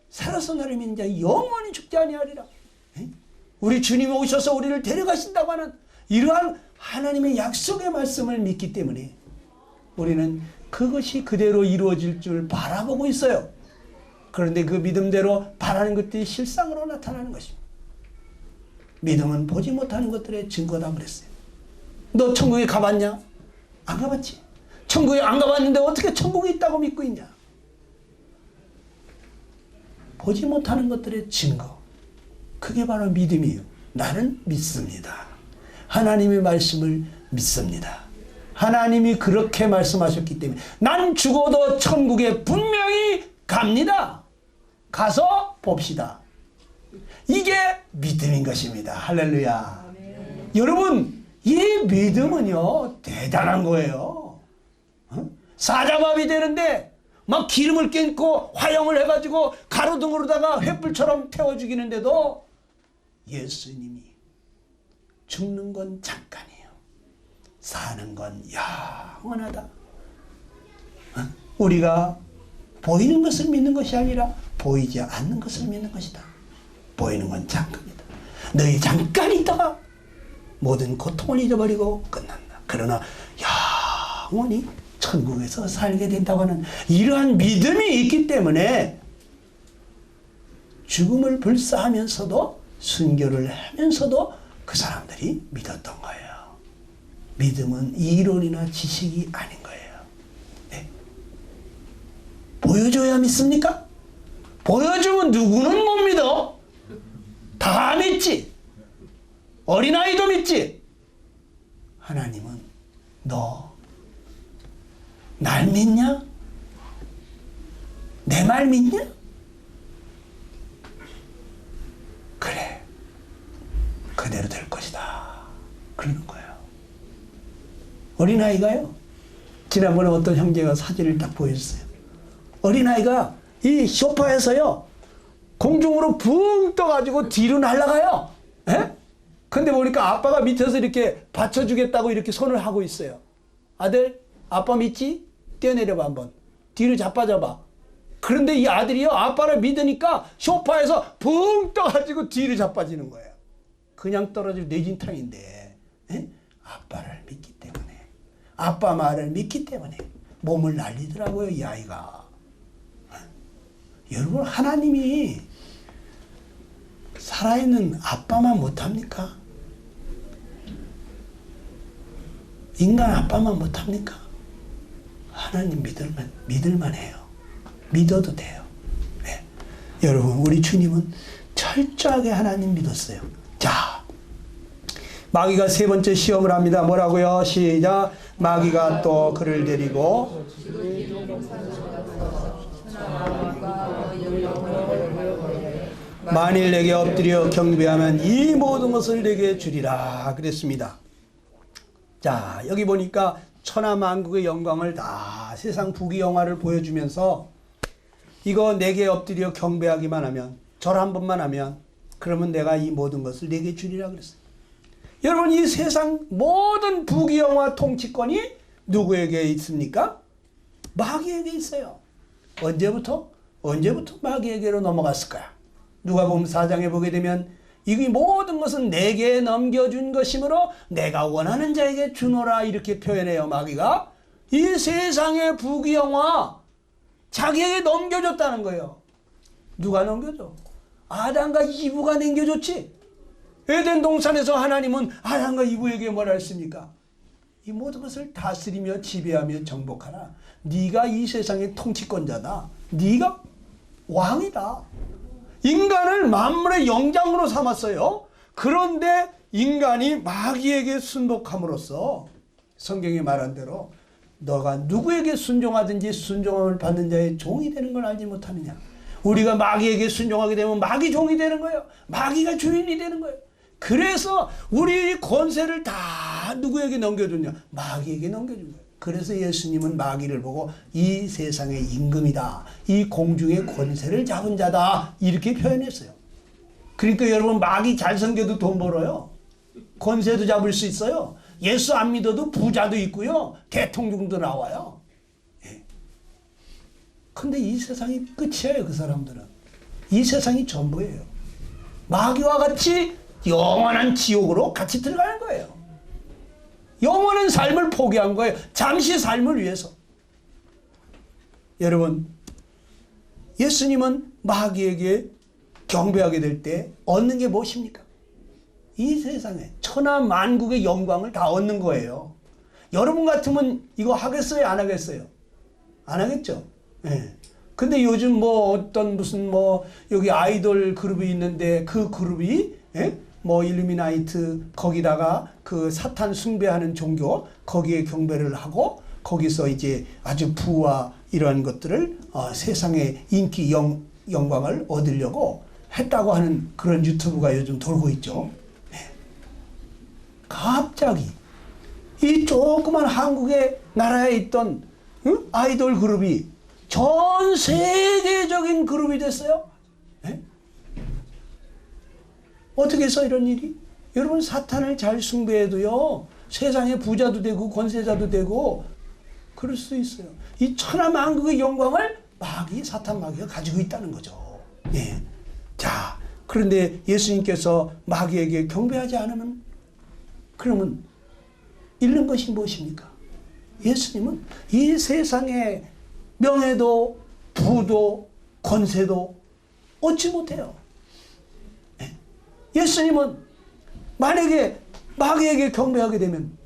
살아서 나를 믿는 자 영원히 죽지 아니하리라. 예? 우리 주님이 오셔서 우리를 데려가신다고 하는 이러한 하나님의 약속의 말씀을 믿기 때문에 우리는 그것이 그대로 이루어질 줄 바라보고 있어요. 그런데 그 믿음대로 바라는 것들이 실상으로 나타나는 것입니다. 믿음은 보지 못하는 것들의 증거다 그랬어요. 너 천국에 가봤냐? 안 가봤지. 천국에 안 가봤는데 어떻게 천국에 있다고 믿고 있냐? 보지 못하는 것들의 증거, 그게 바로 믿음이에요. 나는 믿습니다. 하나님의 말씀을 믿습니다. 하나님이 그렇게 말씀하셨기 때문에 난 죽어도 천국에 분명히 갑니다. 가서 봅시다. 이게 믿음인 것입니다. 할렐루야. 여러분, 이 믿음은요 대단한 거예요. 사자밥이 되는데 막 기름을 끓고 화형을 해가지고 가로등으로다가 횃불처럼 태워 죽이는데도 예수님이 죽는 건 잠깐이에요. 사는 건 영원하다. 우리가 보이는 것을 믿는 것이 아니라 보이지 않는 것을 믿는 것이다. 보이는 건 잠깐이다. 너희 잠깐 있다가 모든 고통을 잊어버리고 끝난다. 그러나 영원히 천국에서 살게 된다고 하는 이러한 믿음이 있기 때문에 죽음을 불사하면서도 순교를 하면서도 그 사람들이 믿었던 거예요. 믿음은 이론이나 지식이 아닌 거예요. 네. 보여줘야 믿습니까? 보여주면 누구는 못 믿어? 다 믿지. 어린아이도 믿지. 하나님은 너 날 믿냐? 내 말 믿냐? 그래. 그대로 될 것이다. 그러는 거예요. 어린아이가요. 지난번에 어떤 형제가 사진을 딱 보여줬어요. 어린아이가 이 소파에서요. 공중으로 붕 떠가지고 뒤로 날아가요. 에? 근데 보니까 아빠가 밑에서 이렇게 받쳐주겠다고 이렇게 손을 하고 있어요. 아들, 아빠 믿지? 뛰어내려봐 한번. 뒤로 자빠져봐. 그런데 이 아들이요. 아빠를 믿으니까 소파에서 붕 떠가지고 뒤로 자빠지는 거예요. 그냥 떨어질 뇌진탕인데 에? 아빠를 믿기 때문에 아빠 말을 믿기 때문에 몸을 날리더라고요. 이 아이가. 여러분 하나님이 살아있는 아빠만 못합니까? 인간 아빠만 못합니까? 하나님 믿을만 해요. 믿어도 돼요. 네. 여러분 우리 주님은 철저하게 하나님 믿었어요. 자, 마귀가 세 번째 시험을 합니다. 뭐라고요? 시작. 마귀가 또 그를 데리고 만일 내게 엎드려 경배하면 이 모든 것을 내게 주리라 그랬습니다. 자, 여기 보니까 천하만국의 영광을 다 세상 부귀영화를 보여주면서 이거 내게 엎드려 경배하기만 하면 절 한 번만 하면 그러면 내가 이 모든 것을 내게 주리라 그랬어요. 여러분 이 세상 모든 부귀영화 통치권이 누구에게 있습니까? 마귀에게 있어요. 언제부터 마귀에게로 넘어갔을까요? 누가복음 4장에 보게 되면 이 모든 것은 내게 넘겨준 것이므로 내가 원하는 자에게 주노라 이렇게 표현해요. 마귀가 이 세상의 부귀영화 자기에게 넘겨줬다는 거예요. 누가 넘겨줘? 아담과 이브가 넘겨줬지. 에덴 동산에서 하나님은 아담과 이브에게 뭐라 했습니까? 이 모든 것을 다스리며 지배하며 정복하라. 네가 이 세상의 통치권자다. 네가 왕이다. 인간을 만물의 영장으로 삼았어요. 그런데 인간이 마귀에게 순복함으로써 성경이 말한 대로 너가 누구에게 순종하든지 순종함을 받는 자의 종이 되는 걸 알지 못하느냐. 우리가 마귀에게 순종하게 되면 마귀 종이 되는 거예요. 마귀가 주인이 되는 거예요. 그래서 우리 권세를 다 누구에게 넘겨줬냐? 마귀에게 넘겨준 거예요. 그래서 예수님은 마귀를 보고 이 세상의 임금이다. 이 공중의 권세를 잡은 자다. 이렇게 표현했어요. 그러니까 여러분 마귀 잘 섬겨도 돈 벌어요. 권세도 잡을 수 있어요. 예수 안 믿어도 부자도 있고요. 대통령도 나와요. 예. 근데 이 세상이 끝이에요. 그 사람들은. 이 세상이 전부예요. 마귀와 같이 영원한 지옥으로 같이 들어가는 거예요. 영원한 삶을 포기한 거예요. 잠시 삶을 위해서. 여러분, 예수님은 마귀에게 경배하게 될 때 얻는 게 무엇입니까? 이 세상에 천하 만국의 영광을 다 얻는 거예요. 여러분 같으면 이거 하겠어요? 안 하겠어요? 안 하겠죠? 예. 근데 요즘 뭐 어떤 무슨 뭐 여기 아이돌 그룹이 있는데 그 그룹이 예? 뭐 일루미나이트 거기다가 그 사탄 숭배하는 종교 거기에 경배를 하고 거기서 이제 아주 부와 이런 것들을 세상의 인기 영광을 얻으려고 했다고 하는 그런 유튜브가 요즘 돌고 있죠. 네. 갑자기 이 조그만 한국의 나라에 있던 아이돌 그룹이 전 세계적인 그룹이 됐어요. 네? 어떻게 해서 이런 일이? 여러분 사탄을 잘 숭배해도요 세상에 부자도 되고 권세자도 되고 그럴 수 있어요. 이 천하만국의 영광을 사탄 마귀가 가지고 있다는 거죠. 예. 자, 그런데 예수님께서 마귀에게 경배하지 않으면 그러면 잃는 것이 무엇입니까? 예수님은 이 세상의 명예도 부도 권세도 얻지 못해요. 예. 예수님은 만약에 마귀에게 경배하게 되면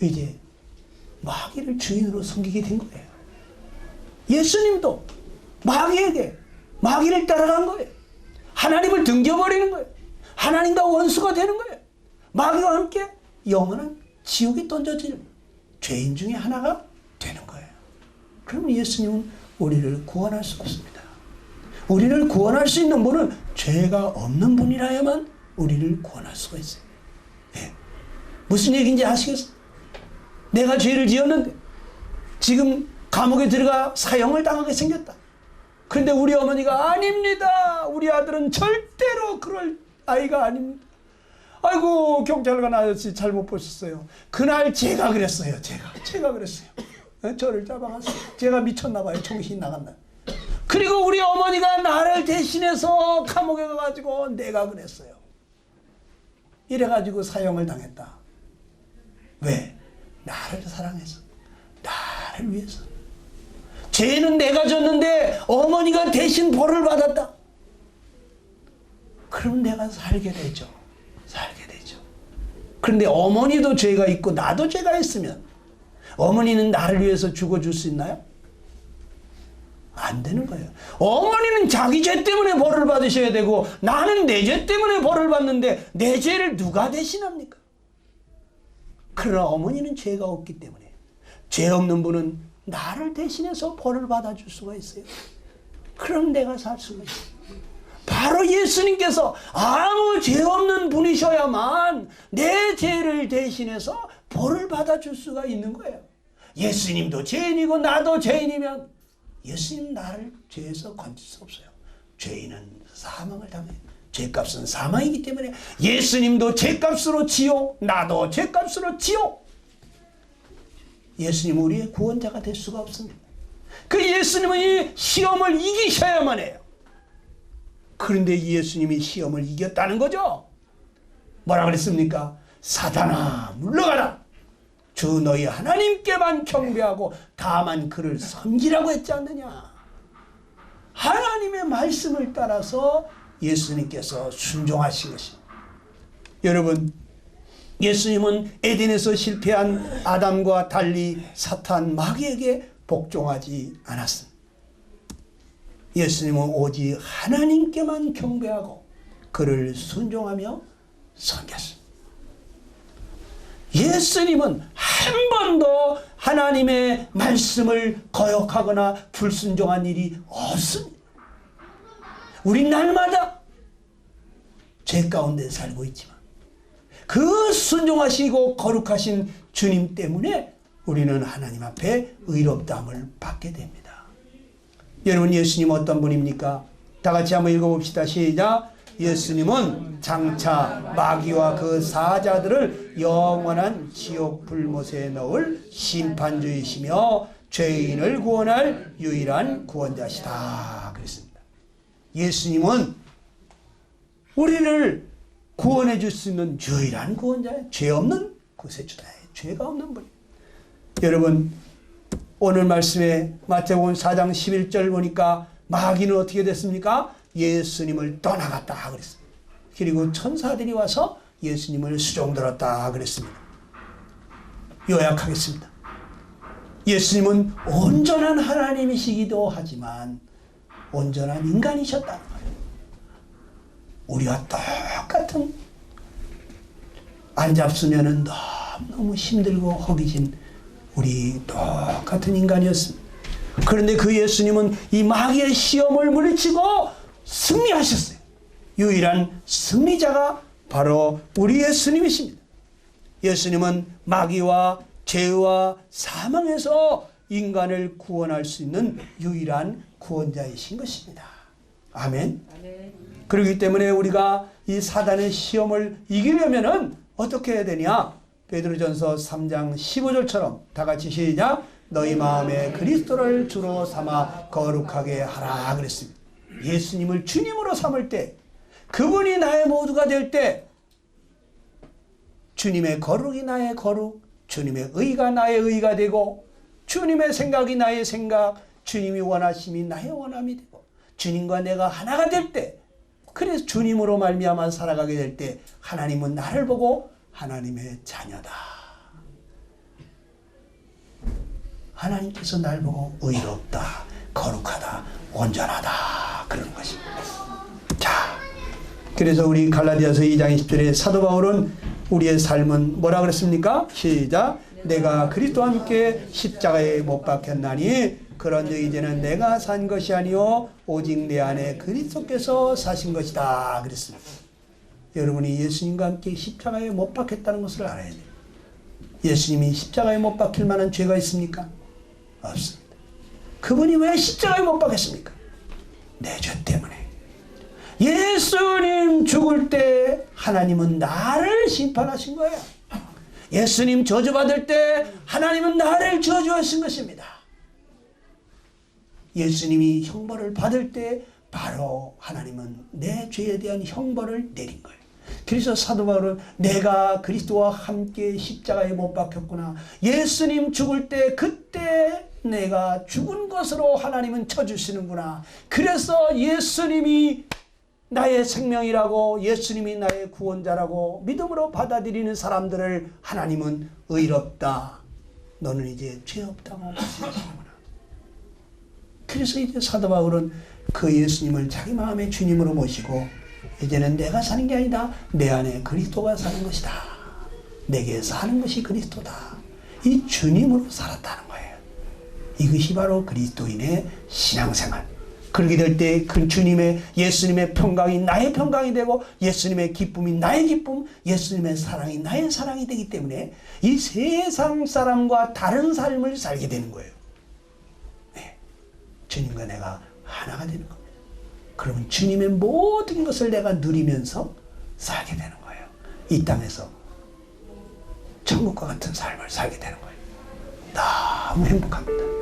이제 마귀를 주인으로 섬기게 된 거예요. 예수님도 마귀를 따라간 거예요. 하나님을 등져버리는 거예요. 하나님과 원수가 되는 거예요. 마귀와 함께 영원한 지옥에 던져질 죄인 중에 하나가 되는 거예요. 그러면 예수님은 우리를 구원할 수 없습니다. 우리를 구원할 수 있는 분은 죄가 없는 분이라야만 우리를 구원할 수가 있어요. 네. 무슨 얘기인지 아시겠어요? 내가 죄를 지었는데 지금 감옥에 들어가 사형을 당하게 생겼다. 그런데 우리 어머니가 아닙니다. 우리 아들은 절대로 그럴 아이가 아닙니다. 아이고 경찰관 아저씨 잘못 보셨어요. 그날 제가 그랬어요. 제가 그랬어요. 저를 잡아갔어요. 제가 미쳤나 봐요. 정신이 나갔나. 그리고 우리 어머니가 나를 대신해서 감옥에 가가지고 내가 그랬어요. 이래가지고 사형을 당했다. 왜? 나를 사랑해서, 나를 위해서. 죄는 내가 졌는데 어머니가 대신 벌을 받았다. 그럼 내가 살게 되죠. 살게 되죠. 그런데 어머니도 죄가 있고 나도 죄가 있으면 어머니는 나를 위해서 죽어줄 수 있나요? 안 되는 거예요. 어머니는 자기 죄 때문에 벌을 받으셔야 되고 나는 내 죄 때문에 벌을 받는데 내 죄를 누가 대신합니까? 그러나 어머니는 죄가 없기 때문에 죄 없는 분은 나를 대신해서 벌을 받아줄 수가 있어요. 그럼 내가 살 수가 있어요. 바로 예수님께서 아무 죄 없는 분이셔야만 내 죄를 대신해서 벌을 받아줄 수가 있는 거예요. 예수님도 죄인이고 나도 죄인이면 예수님 나를 죄에서 건질 수 없어요. 죄인은 사망을 당해요. 죄값은 사망이기 때문에 예수님도 죄값으로 지옥, 나도 죄값으로 지옥. 예수님은 우리의 구원자가 될 수가 없습니다. 그 예수님은 이 시험을 이기셔야만 해요. 그런데 예수님이 시험을 이겼다는 거죠. 뭐라 그랬습니까? 사단아 물러가라. 주 너희 하나님께만 경배하고 다만 그를 섬기라고 했지 않느냐. 하나님의 말씀을 따라서 예수님께서 순종하신 것입니다. 여러분, 예수님은 에덴에서 실패한 아담과 달리 사탄 마귀에게 복종하지 않았습니다. 예수님은 오직 하나님께만 경배하고 그를 순종하며 섬겼습니다. 예수님은 한 번도 하나님의 말씀을 거역하거나 불순종한 일이 없습니다. 우리 날마다 죄 가운데 살고 있지만 그 순종하시고 거룩하신 주님 때문에 우리는 하나님 앞에 의롭다함을 받게 됩니다. 여러분, 예수님 어떤 분입니까? 다 같이 한번 읽어봅시다. 시작. 예수님은 장차 마귀와 그 사자들을 영원한 지옥 불못에 넣을 심판주이시며 죄인을 구원할 유일한 구원자시다. 그랬습니다. 예수님은 우리를 구원해 줄 수 있는 유일한 구원자예요. 죄 없는 구세주다. 죄가 없는 분. 여러분, 오늘 말씀에 마태복음 4장 11절 보니까 마귀는 어떻게 됐습니까? 예수님을 떠나갔다 그랬습니다. 그리고 천사들이 와서 예수님을 수종들었다 그랬습니다. 요약하겠습니다. 예수님은 온전한 하나님이시기도 하지만 온전한 인간이셨다는 거예요. 우리와 똑같은, 안 잡수면은 너무 힘들고 허기진 우리 똑같은 인간이었습니다. 그런데 그 예수님은 이 마귀의 시험을 물리치고 승리하셨어요. 유일한 승리자가 바로 우리 예수님이십니다. 예수님은 마귀와 죄와 사망에서 인간을 구원할 수 있는 유일한 구원자이신 것입니다. 아멘. 그렇기 때문에 우리가 이 사단의 시험을 이기려면은 어떻게 해야 되냐? 베드로전서 3장 15절처럼 다 같이 시작. 너희 마음에 그리스도를 주로 삼아 거룩하게 하라 그랬습니다. 예수님을 주님으로 삼을 때, 그분이 나의 모두가 될 때, 주님의 거룩이 나의 거룩, 주님의 의가 나의 의가 되고, 주님의 생각이 나의 생각, 주님이 원하심이 나의 원함이 되고, 주님과 내가 하나가 될 때, 그래서 주님으로 말미암아 살아가게 될 때 하나님은 나를 보고 하나님의 자녀다. 하나님께서 날 보고 의롭다, 거룩하다, 온전하다 그런 것입니다. 자, 그래서 우리 갈라디아서 2장 20절에 사도 바울은 우리의 삶은 뭐라 그랬습니까? 시작. 내가 그리스도와 함께 십자가에 못 박혔나니 그런즉 이제는 내가 산 것이 아니요 오직 내 안에 그리스도께서 사신 것이다 그랬습니다. 여러분이 예수님과 함께 십자가에 못 박혔다는 것을 알아야 돼요. 예수님이 십자가에 못 박힐 만한 죄가 있습니까? 없습니다. 그분이 왜 십자가에 못 박혔습니까? 내 죄 때문에. 예수님 죽을 때 하나님은 나를 심판하신 거예요. 예수님 저주받을 때 하나님은 나를 저주하신 것입니다. 예수님이 형벌을 받을 때 바로 하나님은 내 죄에 대한 형벌을 내린 거예요. 그래서 사도 바울은 내가 그리스도와 함께 십자가에 못 박혔구나. 예수님 죽을 때 그때 내가 죽은 것으로 하나님은 쳐주시는구나. 그래서 예수님이 나의 생명이라고, 예수님이 나의 구원자라고 믿음으로 받아들이는 사람들을 하나님은 의롭다. 너는 이제 죄 없다고 말씀하시는구나. 그래서 이제 사도 바울은 그 예수님을 자기 마음의 주님으로 모시고 이제는 내가 사는 게 아니다. 내 안에 그리스도가 사는 것이다. 내게 사는 것이 그리스도다. 이 주님으로 살았다는 거예요. 이것이 바로 그리스도인의 신앙생활. 그렇게 될 때 그 주님의 예수님의 평강이 나의 평강이 되고 예수님의 기쁨이 나의 기쁨, 예수님의 사랑이 나의 사랑이 되기 때문에 이 세상 사람과 다른 삶을 살게 되는 거예요. 네. 주님과 내가 하나가 되는 겁니다. 그러면 주님의 모든 것을 내가 누리면서 살게 되는 거예요. 이 땅에서 천국과 같은 삶을 살게 되는 거예요. 너무 행복합니다.